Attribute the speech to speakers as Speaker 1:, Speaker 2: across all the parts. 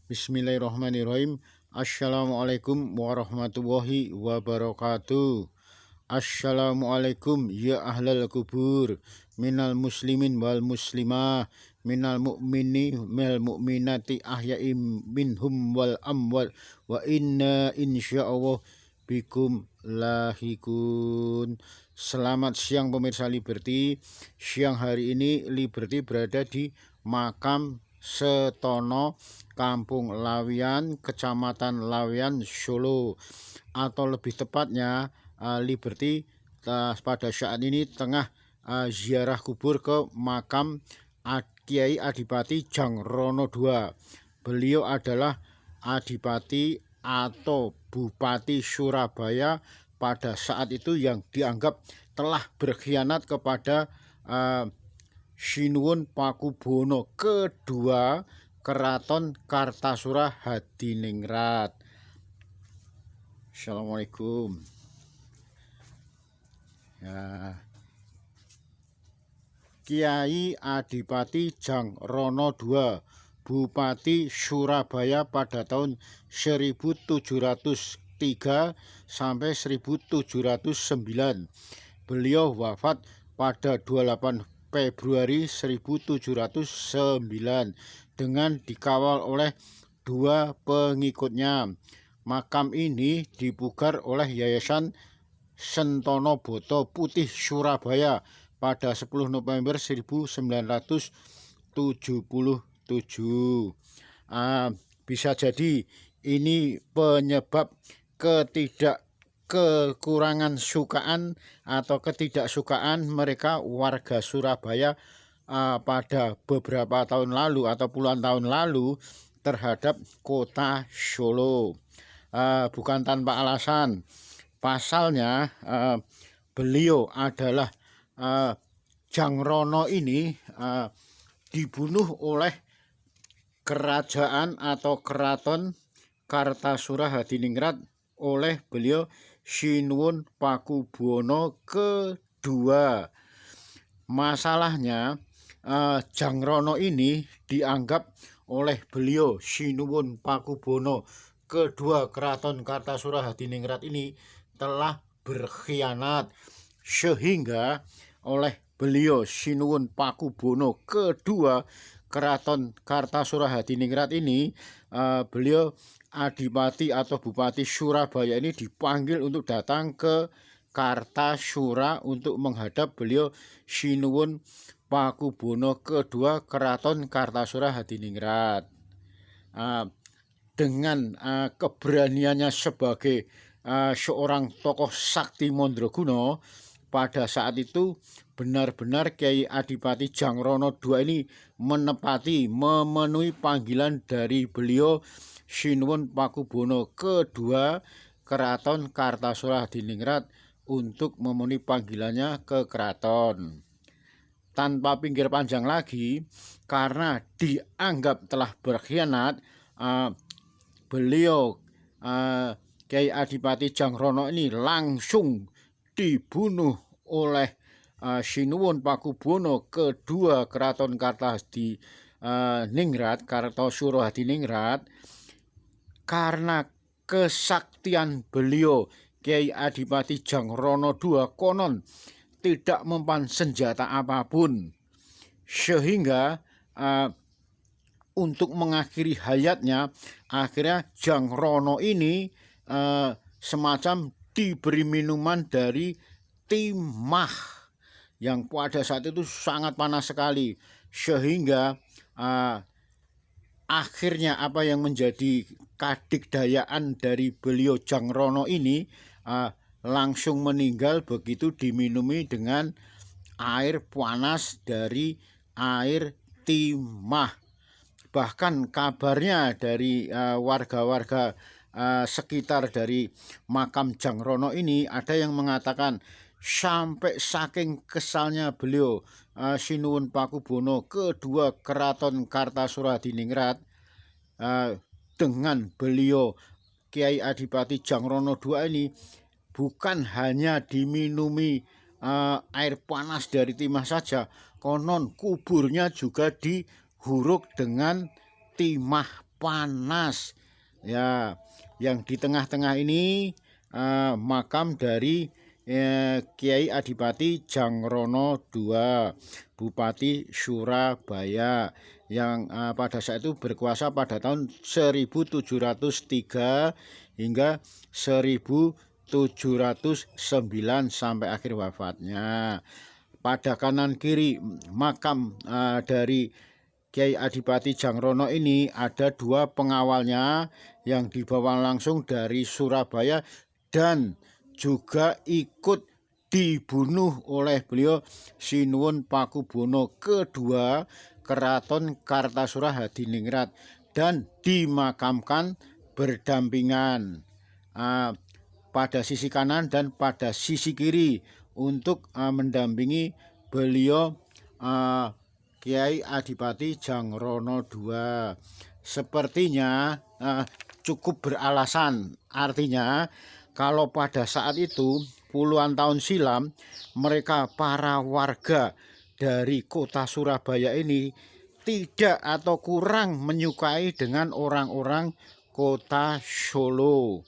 Speaker 1: Bismillahirrahmanirrahim. Assalamualaikum warahmatullahi wabarakatuh. Assalamualaikum ya ahlal kubur, minal muslimin wal muslimah, minal mu'mini wal mu'minati ahyaim minhum wal amwal, wa inna insyaallah bikum lahikun. Selamat siang pemirsa Liberty. Siang hari ini Liberty berada di makam Setono, Kampung Lawian, Kecamatan Lawian, Solo, atau lebih tepatnya Liberty pada saat ini tengah ziarah kubur ke makam Kiai Adipati Jangrono II. Beliau adalah Adipati atau Bupati Surabaya pada saat itu yang dianggap telah berkhianat kepada Sinuwun Pakubono kedua Keraton Kartasura Hadiningrat. Assalamualaikum. Ya. Kiai Adipati Jangrono II, Bupati Surabaya pada tahun 1703 sampai 1709. Beliau wafat pada 28 Februari 1709 dengan dikawal oleh dua pengikutnya. Makam ini dipugar oleh Yayasan Sentono Boto Putih Surabaya pada 10 November 1977. Bisa jadi ini penyebab kekurangan sukaan atau ketidaksukaan mereka warga Surabaya pada beberapa tahun lalu atau puluhan tahun lalu terhadap kota Solo. Bukan tanpa alasan. Pasalnya beliau adalah Jangrono ini dibunuh oleh kerajaan atau keraton Kartasura Hadiningrat oleh beliau Sinuwun Pakubono kedua. Masalahnya Jangrono ini dianggap oleh beliau Sinuwun Pakubono kedua Keraton Kartasura Hadiningrat ini telah berkhianat, sehingga oleh beliau Sinuwun Pakubono kedua Keraton Kartasura Hadiningrat ini beliau Adipati atau Bupati Surabaya ini dipanggil untuk datang ke Kartasura untuk menghadap beliau Sinuwun Pakubono kedua Keraton Kartasura Hadiningrat. Dengan keberaniannya sebagai seorang tokoh sakti Mondraguna, pada saat itu benar-benar Kiai Adipati Jangrono II ini memenuhi panggilan dari beliau Sinuwun Pakubono kedua Keraton Kartasura Hadiningrat untuk memenuhi panggilannya ke keraton. Tanpa pinggir panjang lagi, karena dianggap telah berkhianat, beliau Kiai Adipati Jangrono ini langsung dibunuh oleh Sinuwun Pakubono kedua Keraton Kartasura Hadiningrat. Karena kesaktian beliau Kiai Adipati Jangrono II konon tidak mempan senjata apapun, sehingga untuk mengakhiri hayatnya akhirnya Jangrono ini semacam diberi minuman dari timah yang pada saat itu sangat panas sekali, sehingga akhirnya apa yang menjadi kadikdayaan dari beliau Jangrono ini langsung meninggal begitu diminumi dengan air panas dari air timah. Bahkan kabarnya dari warga-warga sekitar dari makam Jangrono ini ada yang mengatakan sampai saking kesalnya beliau Sinuwun Pakubono kedua Keraton Kartasura Hadiningrat dengan beliau Kiai Adipati Jangrono II ini bukan hanya diminumi air panas dari timah saja, konon kuburnya juga dihuruk dengan timah panas. Ya, yang di tengah-tengah ini makam dari Kiai Adipati Jangrono II, Bupati Surabaya, yang pada saat itu berkuasa pada tahun 1703 hingga 1709 sampai akhir wafatnya. Pada kanan kiri makam dari Kiai Adipati Jangrono ini ada 2 pengawalnya yang dibawa langsung dari Surabaya dan juga ikut dibunuh oleh beliau Sinuwun Pakubono II, Keraton Kartasura Hadiningrat, dan dimakamkan berdampingan pada sisi kanan dan pada sisi kiri untuk mendampingi beliau Kiai Adipati Jangrono II. Sepertinya cukup beralasan, artinya kalau pada saat itu puluhan tahun silam mereka para warga dari kota Surabaya ini tidak atau kurang menyukai dengan orang-orang kota Solo.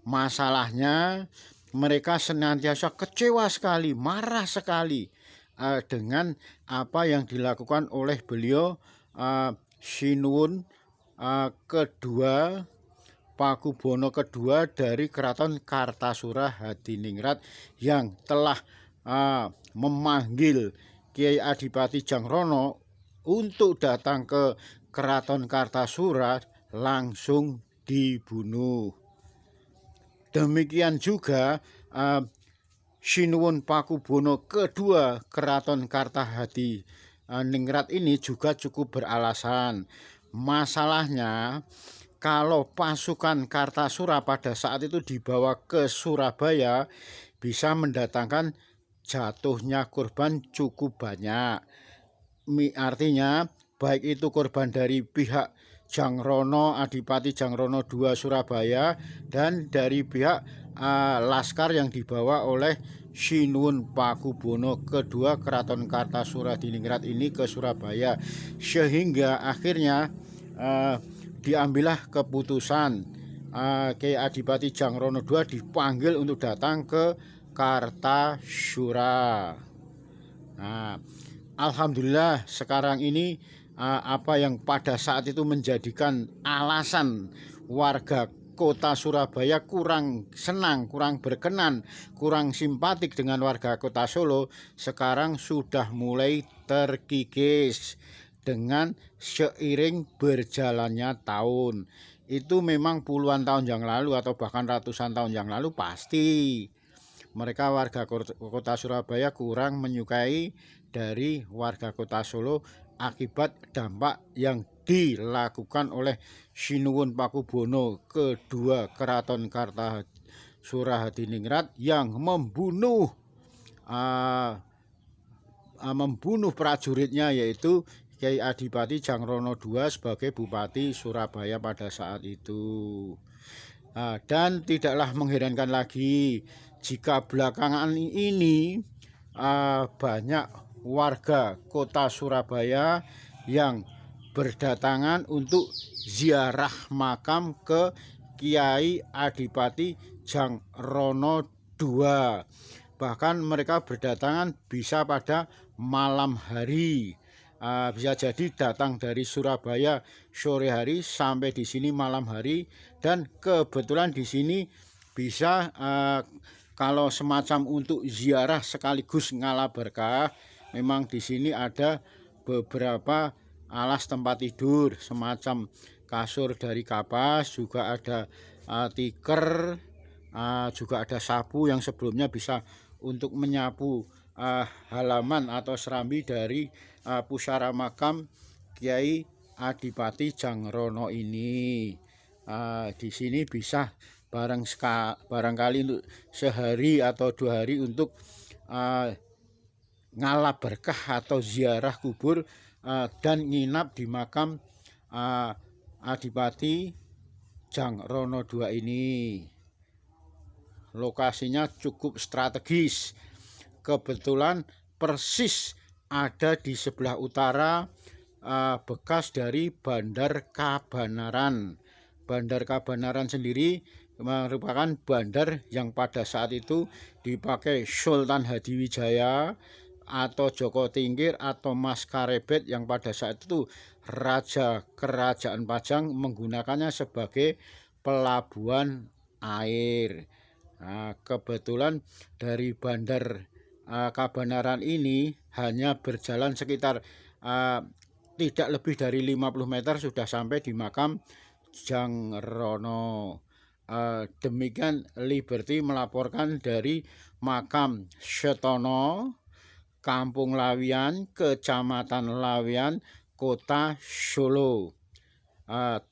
Speaker 1: Masalahnya mereka senantiasa kecewa sekali, marah sekali dengan apa yang dilakukan oleh beliau Sinuwun kedua Pakubono II dari Keraton Kartasura Hadiningrat, yang telah memanggil Kiai Adipati Jangrono untuk datang ke Keraton Kartasura langsung dibunuh. Demikian juga Sinuwun Pakubono II Keraton Kartahadiningrat ini juga cukup beralasan. Masalahnya kalau pasukan Kartasura pada saat itu dibawa ke Surabaya bisa mendatangkan jatuhnya korban cukup banyak. Artinya baik itu korban dari pihak Jangrono, Adipati Jangrono II Surabaya, dan dari pihak laskar yang dibawa oleh Sinuwun Pakubono II Keraton Kartasura Hadiningrat ini ke Surabaya, sehingga akhirnya diambillah keputusan Kiai Adipati Jangrono II dipanggil untuk datang ke Kartasura. Nah, alhamdulillah sekarang ini apa yang pada saat itu menjadikan alasan warga kota Surabaya kurang senang, kurang berkenan, kurang simpatik dengan warga kota Solo, sekarang sudah mulai terkikis dengan seiring berjalannya tahun. Itu memang puluhan tahun yang lalu atau bahkan ratusan tahun yang lalu pasti mereka warga kota Surabaya kurang menyukai dari warga kota Solo akibat dampak yang dilakukan oleh Sinuwun Pakubono II Keraton Kartasura Hadiningrat yang membunuh prajuritnya, yaitu Kiai Adipati Jangrono II sebagai Bupati Surabaya pada saat itu. Dan tidaklah mengherankan lagi jika belakangan ini banyak warga kota Surabaya yang berdatangan untuk ziarah makam ke Kiai Adipati Jangrono II. Bahkan mereka berdatangan bisa pada malam hari. Bisa jadi datang dari Surabaya sore hari sampai di sini malam hari, dan kebetulan di sini bisa kalau semacam untuk ziarah sekaligus ngalah berkah, memang di sini ada beberapa alas tempat tidur semacam kasur dari kapas, juga ada tikar, juga ada sapu yang sebelumnya bisa untuk menyapu halaman atau serambi dari pusara makam Kiai Adipati Jangrono ini. Di sini bisa barangkali untuk sehari atau 2 hari untuk ngalah berkah atau ziarah kubur dan nginap di makam Adipati Jangrono II ini. Lokasinya cukup strategis, kebetulan persis ada di sebelah utara bekas dari Bandar Kabanaran. Bandar Kabanaran sendiri merupakan bandar yang pada saat itu dipakai Sultan Hadiwijaya atau Joko Tingkir atau Mas Karebet yang pada saat itu Raja Kerajaan Pajang menggunakannya sebagai pelabuhan air. Nah, kebetulan dari Bandar Kabanaran ini hanya berjalan sekitar tidak lebih dari 50 meter sudah sampai di makam Jangrono. Demikian Liberty melaporkan dari makam Setono, Kampung Lawian, Kecamatan Lawian, Kota Solo.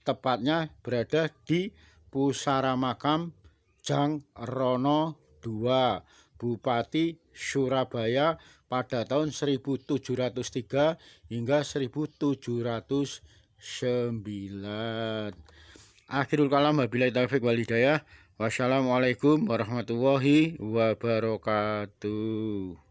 Speaker 1: Tepatnya berada di pusara makam Jangrono II, Bupati Surabaya pada tahun 1703 hingga 1709. Akhirul kalam, wabillahi taufiq wal hidayah. Wassalamualaikum warahmatullahi wabarakatuh.